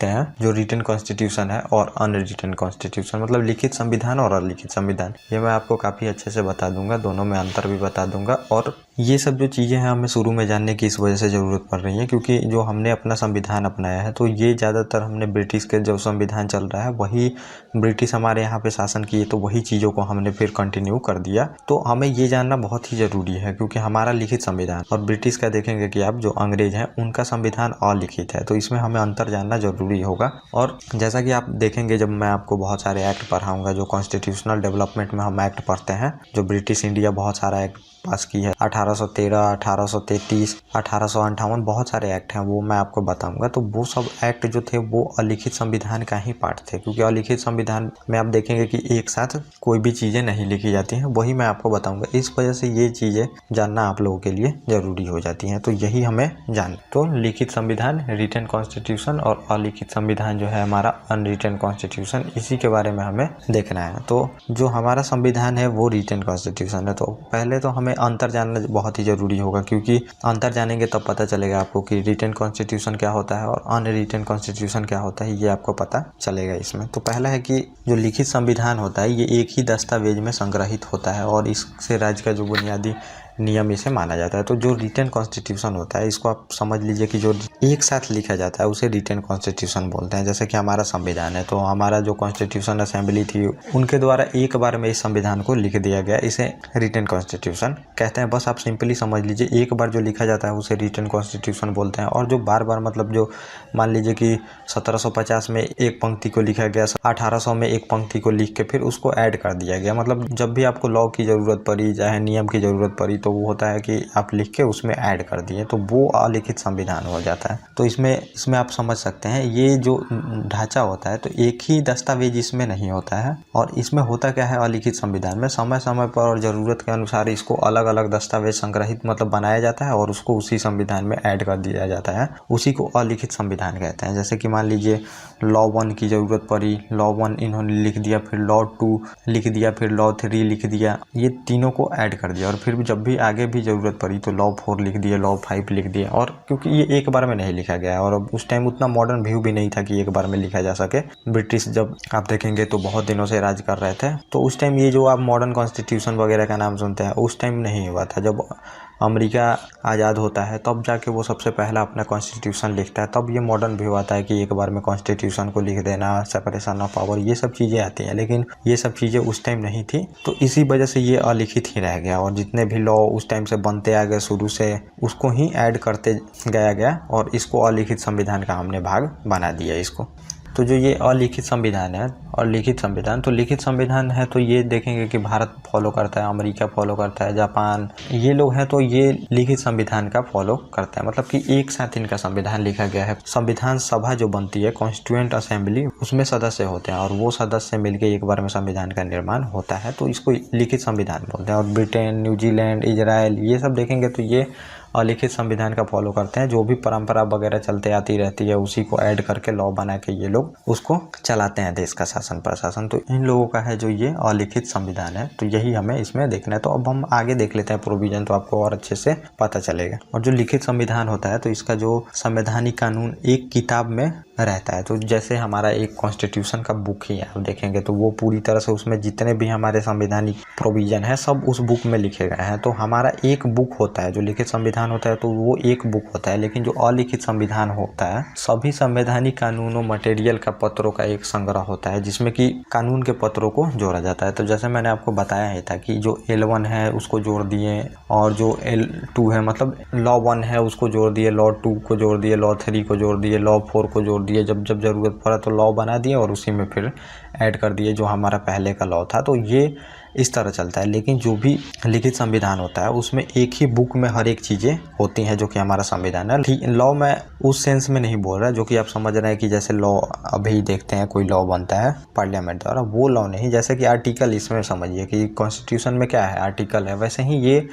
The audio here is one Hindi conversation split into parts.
हैं जो रिटन कॉन्स्टिट्यूशन है और अनरिटन कॉन्स्टिट्यूशन, मतलब लिखित संविधान और अलिखित संविधान। ये मैं आपको काफ़ी अच्छे से बता दूंगा, दोनों में अंतर भी बता दूंगा। और ये सब जो चीज़ें हैं हमें शुरू में जानने की इस वजह से ज़रूरत पड़ रही है क्योंकि जो हमने अपना संविधान अपनाया है तो ये ज़्यादातर हमने ब्रिटिश के जो संविधान चल रहा है वही ब्रिटिश हमारे यहाँ पे शासन किए, तो वही चीज़ों को हमने फिर कंटिन्यू कर दिया। तो हमें ये जानना बहुत ही ज़रूरी है क्योंकि हमारा लिखित संविधान और ब्रिटिश का देखेंगे कि आप जो अंग्रेज हैं उनका संविधान अलिखित है, तो इसमें हमें अंतर जानना जरूरी होगा। और जैसा कि आप देखेंगे जब मैं आपको बहुत सारे एक्ट पढ़ाऊंगा, जो कॉन्स्टिट्यूशनल डेवलपमेंट में हम एक्ट पढ़ते हैं, जो ब्रिटिश इंडिया बहुत सारा एक्ट पास की है, 1813, 1833, 1858, बहुत सारे एक्ट हैं, वो मैं आपको बताऊंगा। तो वो सब एक्ट जो थे वो अलिखित संविधान का ही पार्ट थे क्योंकि अलिखित संविधान में आप देखेंगे कि एक साथ कोई भी चीज़ें नहीं लिखी जाती हैं, वही मैं आपको बताऊंगा। इस वजह से ये चीज़ें जानना आप लोगों के लिए ज़रूरी हो जाती हैं, तो यही हमें जानना। तो लिखित संविधान, रिटन कॉन्स्टिट्यूशन, और अलिखित संविधान जो है हमारा अनरिटन कॉन्स्टिट्यूशन, इसी के बारे में हमें देखना है। तो जो हमारा संविधान है वो रिटन कॉन्स्टिट्यूशन है। तो पहले तो हमें अंतर जानना बहुत ही ज़रूरी होगा क्योंकि अंतर जानेंगे तब पता चलेगा आपको कि रिटन कॉन्स्टिट्यूशन क्या होता है और अनरिटन कॉन्स्टिट्यूशन क्या होता है, ये आपको पता चलेगा इसमें। तो पहला है कि जो लिखित संविधान होता है ये एक ही दस्तावेज में संग्रहित होता है और इससे राज्य का जो बुनियादी नियम इसे माना जाता है। तो जो रिटन कॉन्स्टिट्यूशन होता है इसको आप समझ लीजिए कि जो एक साथ लिखा जाता है उसे रिटन कॉन्स्टिट्यूशन बोलते हैं। जैसे कि हमारा संविधान है, तो हमारा जो कॉन्स्टिट्यूशन असेंबली थी उनके द्वारा एक बार में इस संविधान को लिख दिया गया, इसे रिटन कॉन्स्टिट्यूशन कहते हैं। बस आप सिंपली समझ लीजिए एक बार जो लिखा जाता है उसे रिटन कॉन्स्टिट्यूशन बोलते हैं। और जो बार बार, मतलब जो मान लीजिए कि 1750 में एक पंक्ति को लिखा गया, 1800 में एक पंक्ति को लिख के फिर उसको ऐड कर दिया गया, मतलब जब भी आपको लॉ की ज़रूरत पड़ी, चाहे नियम की ज़रूरत पड़ी, तो वो होता है कि आप लिख के उसमें ऐड कर दिए, तो वो अलिखित संविधान हो जाता है। तो इसमें आप समझ सकते हैं ये जो ढांचा होता है, तो एक ही दस्तावेज इसमें नहीं होता है। और इसमें होता क्या है, अलिखित संविधान में समय समय पर और ज़रूरत के अनुसार इसको अलग अलग दस्तावेज संग्रहित मतलब बनाया जाता है और उसको उसी संविधान में ऐड कर दिया जाता है, उसी को अलिखित संविधान कहते हैं। जैसे कि मान लीजिए लॉ 1 की ज़रूरत पड़ी, लॉ 1 इन्होंने लिख दिया, फिर लॉ 2 लिख दिया, फिर लॉ 3 लिख दिया, ये तीनों को ऐड कर दिया। और फिर जब भी आगे भी ज़रूरत पड़ी तो लॉ 4 लिख दिया, लॉ 5 लिख दिया। और क्योंकि ये एक बार में नहीं लिखा गया और उस टाइम उतना मॉडर्न व्यू भी नहीं था कि एक बार में लिखा जा सके। ब्रिटिश जब आप देखेंगे तो बहुत दिनों से राज कर रहे थे, तो उस टाइम ये जो आप मॉडर्न कॉन्स्टिट्यूशन वगैरह का नाम सुनते हैं उस टाइम नहीं हुआ था। जब अमेरिका आज़ाद होता है तब जाके वो सबसे पहला अपना कॉन्स्टिट्यूशन लिखता है, तब ये मॉडर्न व्यू आता है कि एक बार में कॉन्स्टिट्यूशन को लिख देना, सेपरेशन ऑफ पावर, ये सब चीज़ें आती हैं। लेकिन ये सब चीज़ें उस टाइम नहीं थी, तो इसी वजह से ये अलिखित ही रह गया। और जितने भी लॉ उस टाइम से बनते आ गए शुरू से, उसको ही ऐड करते गया और इसको अलिखित संविधान का हमने भाग बना दिया इसको। तो जो ये अलिखित संविधान है और लिखित संविधान, तो लिखित संविधान है तो ये देखेंगे कि भारत फॉलो करता है, अमेरिका फॉलो करता है, जापान, ये लोग हैं तो ये लिखित संविधान का फॉलो करता है, मतलब कि एक साथ इनका संविधान लिखा गया है। संविधान सभा जो बनती है, कॉन्स्टिट्यूएंट असेंबली, उसमें सदस्य होते हैं और वो सदस्य मिलकर एक बार में संविधान का निर्माण होता है, तो इसको लिखित संविधान बोलते हैं। और ब्रिटेन, न्यूजीलैंड, इजराइल, ये सब देखेंगे तो ये अलिखित संविधान का फॉलो करते हैं। जो भी परंपरा वगैरह चलते आती रहती है उसी को ऐड करके लॉ बना के ये लोग उसको चलाते हैं, देश का शासन प्रशासन। तो इन लोगों का है जो ये अलिखित संविधान है, तो यही हमें इसमें देखना है। तो अब हम आगे देख लेते हैं प्रोविजन, तो आपको और अच्छे से पता चलेगा। और जो लिखित संविधान होता है तो इसका जो संवैधानिक कानून एक किताब में रहता है। तो जैसे हमारा एक कॉन्स्टिट्यूशन का बुक ही आप देखेंगे तो वो पूरी तरह से उसमें जितने भी हमारे संवैधानिक प्रोविजन है सब उस बुक में लिखे गए हैं। तो हमारा एक बुक होता है, जो लिखित संविधान होता है तो वो एक बुक होता है। लेकिन जो अलिखित संविधान होता है, सभी संवैधानिक कानूनों, मटेरियल का, पत्रों का एक संग्रह होता है जिसमें कि कानून के पत्रों को जोड़ा जाता है। तो जैसे मैंने आपको बताया ही था कि जो L1 है उसको जोड़ दिए, और जो L2 है मतलब लॉ 1 है उसको जोड़ दिए, लॉ 2 को जोड़ दिए, लॉ 3 को जोड़ दिए, लॉ 4 को जोड़ दिए, जब जब जरूरत पड़ा तो लॉ बना दिए और उसी में फिर ऐड कर दिए जो हमारा पहले का लॉ था। तो ये इस तरह चलता है। लेकिन जो भी लिखित संविधान होता है उसमें एक ही बुक में हर एक चीज़ें होती हैं जो कि हमारा संविधान है। ठीक, लॉ में उस सेंस में नहीं बोल रहा जो कि आप समझ रहे हैं कि जैसे लॉ अभी देखते हैं कोई लॉ बनता है पार्लियामेंट द्वारा, वो लॉ नहीं। जैसे कि आर्टिकल, इसमें समझिए कि कॉन्स्टिट्यूशन में क्या है, आर्टिकल है, वैसे ही ये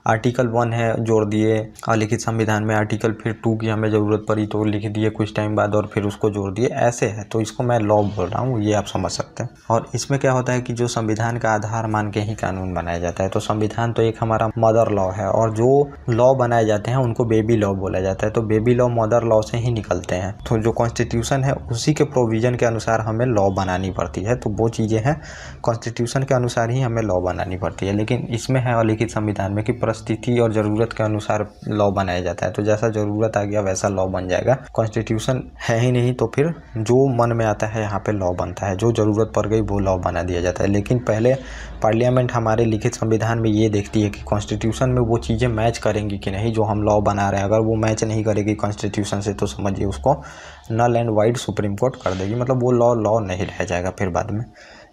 आर्टिकल 1 है जोड़ दिए अलिखित संविधान में, आर्टिकल फिर 2 की हमें ज़रूरत पड़ी तो लिख दिए कुछ टाइम बाद और फिर उसको जोड़ दिए, ऐसे है। तो इसको मैं लॉ बोल रहा हूँ, ये आप समझ सकते हैं। और इसमें क्या होता है कि जो संविधान का आधार मान के ही कानून बनाया जाता है। तो संविधान तो एक हमारा मदर लॉ है और जो लॉ बनाए जाते हैं उनको बेबी लॉ बोला जाता है। तो बेबी लॉ मदर लॉ से ही निकलते हैं। तो जो कॉन्स्टिट्यूशन है उसी के प्रोविजन के अनुसार हमें लॉ बनानी पड़ती है। तो वो चीज़ें हैं कॉन्स्टिट्यूशन के अनुसार ही हमें लॉ बनानी पड़ती है। लेकिन इसमें है अलिखित संविधान में कि परिस्थिति और ज़रूरत के अनुसार लॉ बनाया जाता है। तो जैसा ज़रूरत आ गया वैसा लॉ बन जाएगा। कॉन्स्टिट्यूशन है ही नहीं तो फिर जो मन में आता है यहाँ पे लॉ बनता है, जो ज़रूरत पड़ गई वो लॉ बना दिया जाता है। लेकिन पहले पार्लियामेंट हमारे लिखित संविधान में ये देखती है कि कॉन्स्टिट्यूशन में वो चीज़ें मैच करेंगी कि नहीं जो हम लॉ बना रहे हैं। अगर वो मैच नहीं करेगी कॉन्स्टिट्यूशन से तो समझिए उसको null and void Supreme Court कर देगी, मतलब वो लॉ नहीं रह जाएगा फिर बाद में।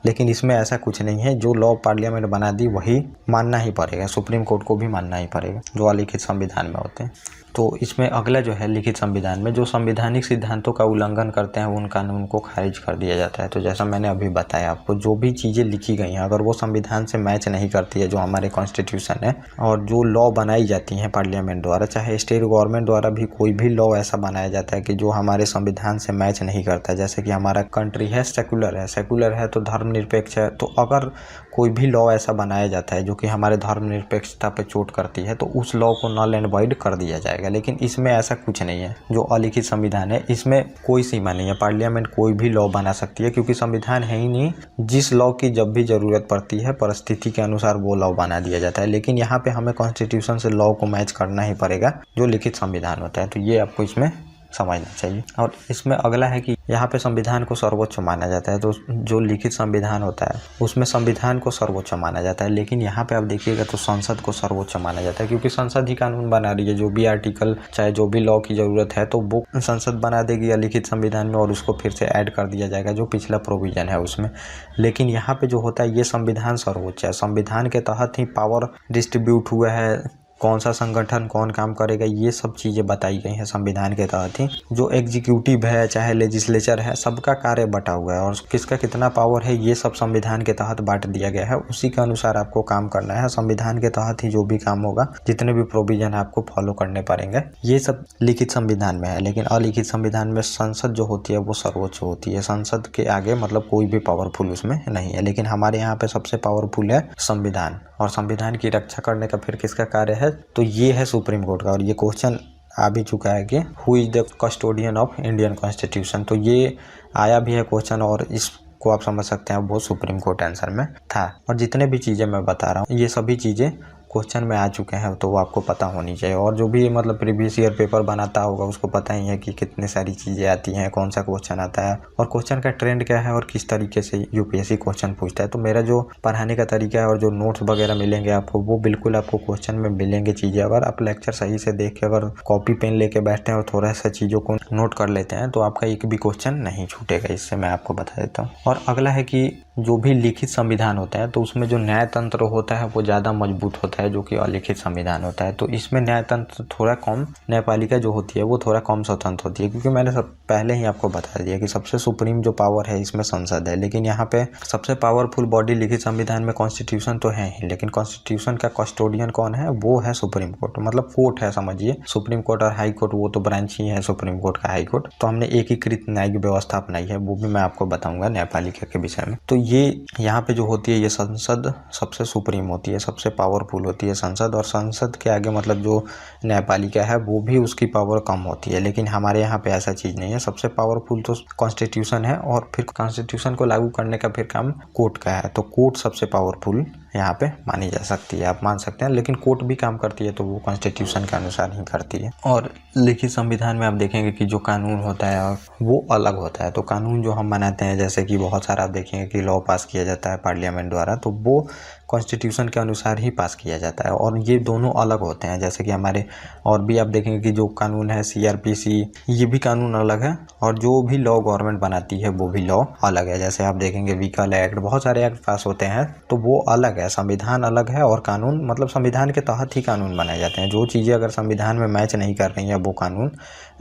लेकिन इसमें ऐसा कुछ नहीं है, जो लॉ पार्लियामेंट बना दी वही मानना ही पड़ेगा, सुप्रीम कोर्ट को भी मानना ही पड़ेगा जो अलिखित संविधान में होते हैं। तो इसमें अगला जो है लिखित संविधान में जो संवैधानिक सिद्धांतों का उल्लंघन करते हैं उन कानून को खारिज कर दिया जाता है। तो जैसा मैंने अभी बताया आपको, जो भी चीज़ें लिखी गई हैं अगर वो संविधान से मैच नहीं करती है जो हमारे कॉन्स्टिट्यूशन है, और जो लॉ बनाई जाती हैं पार्लियामेंट द्वारा, चाहे स्टेट गवर्नमेंट द्वारा भी कोई भी लॉ ऐसा बनाया जाता है कि जो हमारे संविधान से मैच नहीं करता, जैसे कि हमारा कंट्री है सेकुलर है तो धर्मनिरपेक्ष है। तो अगर कोई भी लॉ ऐसा बनाया जाता है जो कि हमारे धर्मनिरपेक्षता पे चोट करती है तो उस लॉ को नल एंड वाइड कर दिया जाएगा। लेकिन इसमें ऐसा कुछ नहीं है। जो अलिखित संविधान है इसमें कोई सीमा नहीं है, पार्लियामेंट कोई भी लॉ बना सकती है क्योंकि संविधान है ही नहीं। जिस लॉ की जब भी ज़रूरत पड़ती है परिस्थिति के अनुसार वो लॉ बना दिया जाता है। लेकिन यहाँ पे हमें कॉन्स्टिट्यूशन से लॉ को मैच करना ही पड़ेगा जो लिखित संविधान होता है। तो ये आपको इसमें समझना चाहिए। और इसमें अगला है कि यहाँ पे संविधान को सर्वोच्च माना जाता है। तो जो लिखित संविधान होता है उसमें संविधान को सर्वोच्च माना जाता है। लेकिन यहाँ पे आप देखिएगा तो संसद को सर्वोच्च माना जाता है क्योंकि संसद ही कानून बना रही है। जो भी आर्टिकल चाहे जो भी लॉ की ज़रूरत है तो वो संसद बना देगी लिखित संविधान में और उसको फिर से ऐड कर दिया जाएगा जो पिछला प्रोविज़न है उसमें। लेकिन यहाँ पर जो होता है ये संविधान सर्वोच्च है। संविधान के तहत ही पावर डिस्ट्रीब्यूट हुआ है, कौन सा संगठन कौन काम करेगा ये सब चीज़ें बताई गई हैं संविधान के तहत ही। जो एग्जीक्यूटिव है चाहे लेजिस्लेचर है सबका कार्य बटा हुआ है और किसका कितना पावर है ये सब संविधान के तहत बांट दिया गया है। उसी के अनुसार आपको काम करना है। संविधान के तहत ही जो भी काम होगा जितने भी प्रोविजन आपको फॉलो करने पड़ेंगे ये सब लिखित संविधान में है। लेकिन अलिखित संविधान में संसद जो होती है वो सर्वोच्च होती है। संसद के आगे मतलब कोई भी पावरफुल उसमें नहीं है। लेकिन हमारे यहाँ पे सबसे पावरफुल है संविधान, और संविधान की रक्षा करने का फिर किसका कार्य है तो ये है सुप्रीम कोर्ट का। और ये क्वेश्चन आ भी चुका है कि who is the custodian of Indian constitution. तो ये आया भी है क्वेश्चन और इसको आप समझ सकते हैं वो सुप्रीम कोर्ट आंसर में था। और जितने भी चीज़ें मैं बता रहा हूँ ये सभी चीज़ें क्वेश्चन में आ चुके हैं तो वो आपको पता होनी चाहिए। और जो भी मतलब प्रीवियस ईयर पेपर बनाता होगा उसको पता ही है कि कितनी सारी चीज़ें आती हैं, कौन सा क्वेश्चन आता है और क्वेश्चन का ट्रेंड क्या है और किस तरीके से यूपीएससी क्वेश्चन पूछता है। तो मेरा जो पढ़ाने का तरीका है और जो नोट्स वगैरह मिलेंगे आपको वो बिल्कुल आपको क्वेश्चन में मिलेंगे चीज़ें। अगर आप लेक्चर सही से देख के अगर कॉपी पेन लेके बैठते हैं और थोड़ा सा चीज़ों को नोट कर लेते हैं तो आपका एक भी क्वेश्चन नहीं छूटेगा। इससे मैं आपको बता देता हूँ। और अगला है कि जो भी लिखित संविधान होता है तो उसमें जो न्यायतंत्र होता है वो ज़्यादा मजबूत होता है जो कि अलिखित संविधान होता है। तो इसमें न्यायतंत्र थोड़ा कम, न्यायपालिका जो होती है वो थोड़ा कम स्वतंत्र होती है क्योंकि मैंने पहले ही आपको बता दिया कि सबसे सुप्रीम जो पावर है इसमें संसद है। लेकिन यहाँ पे सबसे पावरफुल बॉडी लिखित संविधान में कॉन्स्टिट्यूशन तो है ही, लेकिन कॉन्स्टिट्यूशन का कस्टोडियन कौन है वो है सुप्रीम कोर्ट। मतलब कोर्ट है समझिए, सुप्रीम कोर्ट और हाई कोर्ट वो तो ब्रांच ही है सुप्रीम कोर्ट का, हाई कोर्ट। तो हमने एकीकृत न्यायिक व्यवस्था अपनाई है, वो भी मैं आपको बताऊंगा न्यायपालिका के विषय में। तो ये यहाँ पे जो होती है ये संसद सबसे सुप्रीम होती है, सबसे पावरफुल होती है संसद। और संसद के आगे मतलब जो न्यायपालिका है वो भी उसकी पावर कम होती है। लेकिन हमारे यहाँ पे ऐसा चीज़ नहीं है, सबसे पावरफुल तो कॉन्स्टिट्यूशन है और फिर कॉन्स्टिट्यूशन को लागू करने का फिर काम कोर्ट का है। तो कोर्ट सबसे पावरफुल यहाँ पे मानी जा सकती है, आप मान सकते हैं। लेकिन कोर्ट भी काम करती है तो वो कॉन्स्टिट्यूशन के अनुसार ही करती है। और लिखित संविधान में आप देखेंगे कि जो कानून होता है वो अलग होता है। तो कानून जो हम बनाते हैं जैसे कि बहुत सारा आप देखेंगे कि लॉ पास किया जाता है पार्लियामेंट द्वारा तो वो कॉन्स्टिट्यूशन के अनुसार ही पास किया जाता है। और ये दोनों अलग होते हैं। जैसे कि हमारे और भी आप देखेंगे कि जो कानून है सीआरपीसी ये भी कानून अलग है और जो भी लॉ गवर्नमेंट बनाती है वो भी लॉ अलग है। जैसे आप देखेंगे व्हीकल एक्ट, बहुत सारे एक्ट पास होते हैं तो वो अलग है। संविधान अलग है और कानून मतलब संविधान के तहत ही कानून बनाए जाते हैं। जो चीज़ें अगर संविधान में मैच नहीं कर रही हैं वो कानून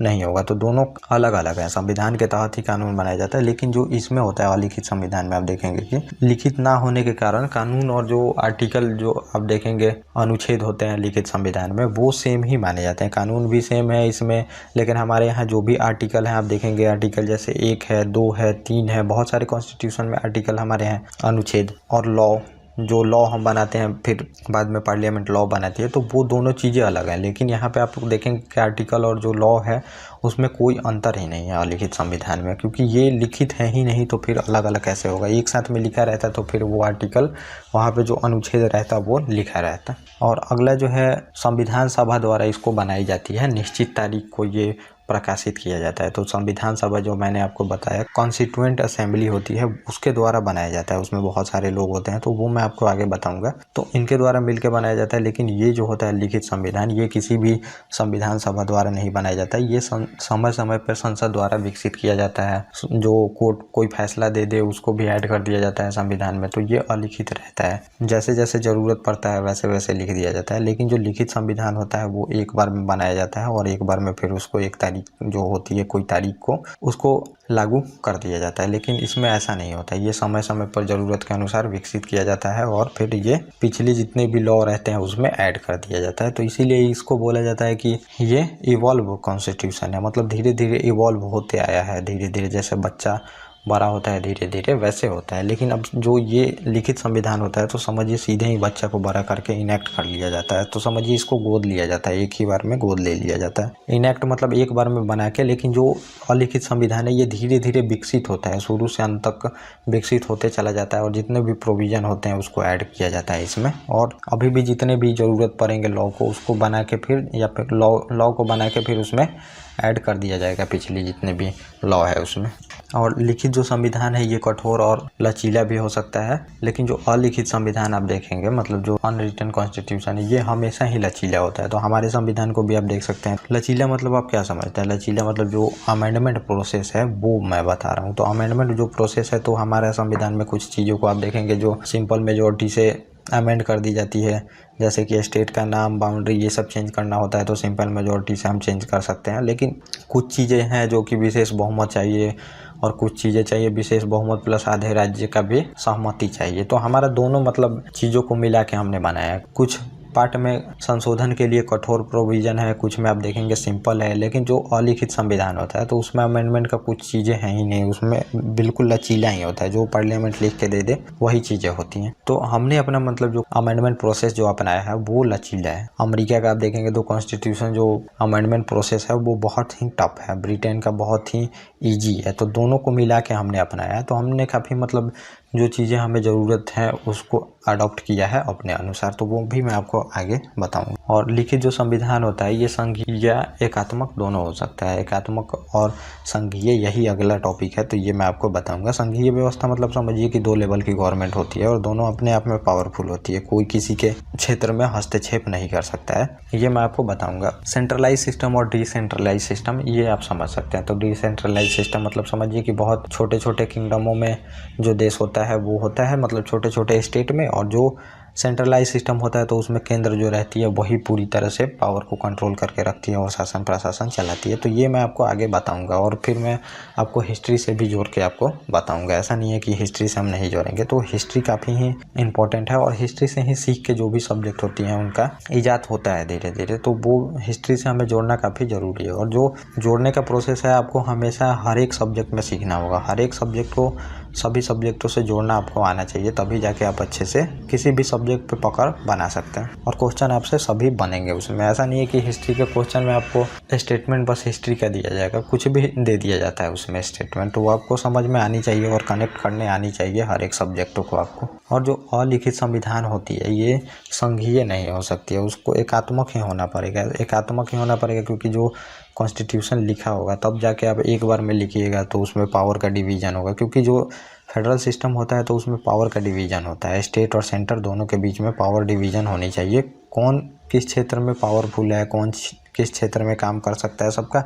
नहीं होगा। तो दोनों अलग अलग है, संविधान के तहत ही कानून बनाया जाता है। लेकिन जो इसमें होता है अलिखित संविधान में, आप देखेंगे कि लिखित ना होने के कारण कानून और जो आर्टिकल जो आप देखेंगे अनुच्छेद होते हैं लिखित संविधान में, वो सेम ही माने जाते हैं। कानून भी सेम है इसमें, लेकिन हमारे यहाँ जो भी आर्टिकल हैं आप देखेंगे, आर्टिकल जैसे 1 है, 2 है, 3 है, बहुत सारे कॉन्स्टिट्यूशन में आर्टिकल हमारे हैं, अनुच्छेद और लॉ, जो लॉ हम बनाते हैं फिर बाद में पार्लियामेंट लॉ बनाती है, तो वो दोनों चीज़ें अलग हैं। लेकिन यहाँ पे आप देखेंगे कि आर्टिकल और जो लॉ है उसमें कोई अंतर ही नहीं है अलिखित संविधान में, क्योंकि ये लिखित है ही नहीं, तो फिर अलग अलग कैसे होगा। एक साथ में लिखा रहता तो फिर वो आर्टिकल वहाँ पे जो अनुच्छेद रहता वो लिखा रहता। और अगला जो है, संविधान सभा द्वारा इसको बनाई जाती है, निश्चित तारीख को ये प्रकाशित किया जाता है। तो संविधान सभा जो मैंने आपको बताया कॉन्स्टिट्यूएंट असेंबली होती है, उसके द्वारा बनाया जाता है। उसमें बहुत सारे लोग होते हैं, तो वो मैं आपको आगे बताऊंगा। तो इनके द्वारा मिलकर बनाया जाता है। लेकिन ये जो होता है लिखित संविधान, ये किसी भी संविधान सभा द्वारा नहीं बनाया जाता है। ये समय समय पर संसद द्वारा विकसित किया जाता है। जो कोर्ट कोई फैसला दे दे उसको भी ऐड कर दिया जाता है संविधान में। तो ये अलिखित रहता है, जैसे जैसे जरूरत पड़ता है वैसे वैसे लिख दिया जाता है। लेकिन जो लिखित संविधान होता है वो एक बार में बनाया जाता है और एक बार में फिर उसको एक तारीख जो होती है, कोई तारीख को उसको लागू कर दिया जाता है। लेकिन इसमें ऐसा नहीं होता, ये समय समय पर ज़रूरत के अनुसार विकसित किया जाता है और फिर ये पिछले जितने भी लॉ रहते हैं उसमें ऐड कर दिया जाता है। तो इसीलिए इसको बोला जाता है कि ये इवॉल्व कॉन्स्टिट्यूशन है, मतलब धीरे धीरे इवॉल्व होते आया है। धीरे धीरे जैसे बच्चा बड़ा होता है धीरे धीरे वैसे होता है। लेकिन अब जो ये लिखित संविधान होता है तो समझिए सीधे ही बच्चा को बड़ा करके इनेक्ट कर लिया जाता है। तो समझिए इसको गोद लिया जाता है, एक ही बार में गोद ले लिया जाता है। इनेक्ट मतलब एक बार में बना के। लेकिन जो अलिखित संविधान है ये धीरे धीरे विकसित होता है, शुरू से अंत तक विकसित होते चला जाता है और जितने भी प्रोविज़न होते हैं उसको ऐड किया जाता है इसमें। और अभी भी जितने भी ज़रूरत पड़ेंगे लॉ को, उसको बना के फिर या फिर लॉ को बना के फिर उसमें ऐड कर दिया जाएगा, पिछले जितने भी लॉ है उसमें। और लिखित जो संविधान है ये कठोर और लचीला भी हो सकता है। लेकिन जो अलिखित संविधान आप देखेंगे, मतलब जो अनरिटन कॉन्स्टिट्यूशन है, ये हमेशा ही लचीला होता है। तो हमारे संविधान को भी आप देख सकते हैं लचीला मतलब आप क्या समझते हैं? लचीला मतलब जो अमेंडमेंट प्रोसेस है वो मैं बता रहा हूँ। तो अमेंडमेंट जो प्रोसेस है, तो हमारे संविधान में कुछ चीज़ों को आप देखेंगे जो सिंपल मेजोरिटी से अमेंड कर दी जाती है। जैसे कि स्टेट का नाम, बाउंड्री, ये सब चेंज करना होता है तो सिंपल मेजोरिटी से हम चेंज कर सकते हैं। लेकिन कुछ चीज़ें हैं जो कि विशेष बहुमत चाहिए और कुछ चीज़ें चाहिए विशेष बहुमत प्लस आधे राज्य का भी सहमति चाहिए। तो हमारा दोनों मतलब चीज़ों को मिला के हमने बनाया है। कुछ पार्ट में संशोधन के लिए कठोर प्रोविज़न है, कुछ में आप देखेंगे सिंपल है। लेकिन जो अलिखित संविधान होता है तो उसमें अमेंडमेंट का कुछ चीज़ें हैं ही नहीं, उसमें बिल्कुल लचीला ही होता है। जो पार्लियामेंट लिख के दे दे वही चीज़ें होती हैं। तो हमने अपना मतलब जो अमेंडमेंट प्रोसेस जो अपनाया है वो लचीला है। अमेरिका का आप देखेंगे तो कॉन्स्टिट्यूशन जो अमेंडमेंट प्रोसेस है वो बहुत ही टफ है, ब्रिटेन का बहुत ही ईजी है। तो दोनों को मिला के हमने अपनाया है। तो हमने काफ़ी मतलब जो चीज़ें हमें ज़रूरत है उसको अडॉप्ट किया है अपने अनुसार, तो वो भी मैं आपको आगे बताऊंगा। और लिखित जो संविधान होता है ये संघीय या एकात्मक दोनों हो सकता है। एकात्मक और संघीय यही अगला टॉपिक है, तो ये मैं आपको बताऊंगा। संघीय व्यवस्था मतलब समझिए कि 2 लेवल की गवर्नमेंट होती है और दोनों अपने आप में पावरफुल होती है, कोई किसी के क्षेत्र में हस्तक्षेप नहीं कर सकता है, ये मैं आपको बताऊँगा। सेंट्रलाइज सिस्टम और डिसेंट्रलाइज सिस्टम ये आप समझ सकते हैं। तो डिसेंट्रलाइज सिस्टम मतलब समझिए कि बहुत छोटे छोटे किंगडमों में जो देश होता है वो होता है, मतलब छोटे छोटे स्टेट में। और जो सेंट्रलाइज सिस्टम होता है तो उसमें केंद्र जो रहती है वही पूरी तरह से पावर को कंट्रोल करके रखती है और शासन प्रशासन चलाती है। तो ये मैं आपको आगे बताऊंगा और फिर मैं आपको हिस्ट्री से भी जोड़ के आपको बताऊंगा। ऐसा नहीं है कि हिस्ट्री से हम नहीं जोड़ेंगे, तो हिस्ट्री काफ़ी ही इंपॉर्टेंट है और हिस्ट्री से ही सीख के जो भी सब्जेक्ट होती हैं उनका ईजाद होता है धीरे धीरे। तो वो हिस्ट्री से हमें जोड़ना काफ़ी ज़रूरी है। और जो जोड़ने का प्रोसेस है आपको हमेशा हर एक सब्जेक्ट में सीखना होगा। हर एक सब्जेक्ट को सभी सब्जेक्टों से जोड़ना आपको आना चाहिए, तभी जाके आप अच्छे से किसी भी सब्जेक्ट पे पकड़ बना सकते हैं। और क्वेश्चन आपसे सभी बनेंगे उसमें। ऐसा नहीं है कि हिस्ट्री के क्वेश्चन में आपको स्टेटमेंट बस हिस्ट्री का दिया जाएगा, कुछ भी दे दिया जाता है उसमें स्टेटमेंट। तो वो आपको समझ में आनी चाहिए और कनेक्ट करने आनी चाहिए हर एक सब्जेक्टों को आपको। और जो अलिखित संविधान होती है ये संघीय नहीं हो सकती है, उसको एकात्मक ही होना पड़ेगा। एकात्मक ही होना पड़ेगा क्योंकि जो कॉन्स्टिट्यूशन लिखा होगा तब जाके आप एक बार में लिखिएगा तो उसमें पावर का डिवीज़न होगा। क्योंकि जो फेडरल सिस्टम होता है तो उसमें पावर का डिवीज़न होता है, स्टेट और सेंटर दोनों के बीच में पावर डिवीज़न होनी चाहिए। कौन किस क्षेत्र में पावरफुल है, कौन किस क्षेत्र में काम कर सकता है, सबका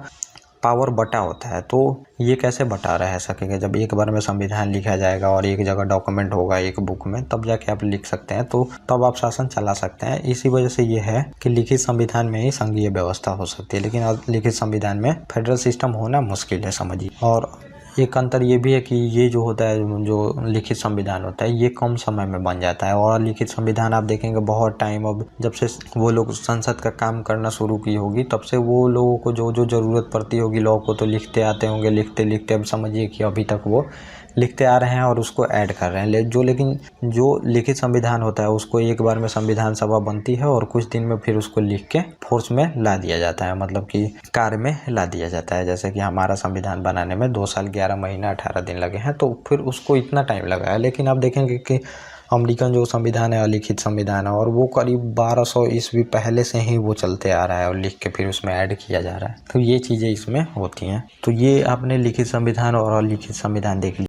पावर बटा होता है। तो ये कैसे बटा रह सकेगा, जब एक बार में संविधान लिखा जाएगा और एक जगह डॉक्यूमेंट होगा एक बुक में, तब जाके आप लिख सकते हैं, तो तब आप शासन चला सकते हैं। इसी वजह से ये है कि लिखित संविधान में ही संघीय व्यवस्था हो सकती है, लेकिन लिखित संविधान में फेडरल सिस्टम होना मुश्किल है, समझिए। और एक अंतर ये भी है कि ये जो होता है, जो लिखित संविधान होता है, ये कम समय में बन जाता है। और लिखित संविधान आप देखेंगे बहुत टाइम, अब जब से वो लोग संसद का काम करना शुरू की होगी, तब से वो लोगों को जो जो ज़रूरत पड़ती होगी लॉ को, तो लिखते आते होंगे, लिखते लिखते अब समझिए कि अभी तक वो लिखते आ रहे हैं और उसको ऐड कर रहे हैं। लेकिन जो लिखित संविधान होता है उसको एक बार में संविधान सभा बनती है और कुछ दिन में फिर उसको लिख के फोर्स में ला दिया जाता है, मतलब कि कार्य में ला दिया जाता है। जैसे कि हमारा संविधान बनाने में 2 साल 11 महीना 18 दिन लगे हैं, तो फिर उसको इतना टाइम लगा है। लेकिन आप देखेंगे कि अमेरिकन जो संविधान है, अलिखित संविधान है, और वो करीब 1200 ईस्वी पहले से ही वो चलते आ रहा है और लिख के फिर उसमें ऐड किया जा रहा है। तो ये चीज़ें इसमें होती हैं। तो ये आपने लिखित संविधान और अलिखित संविधान देख लिया।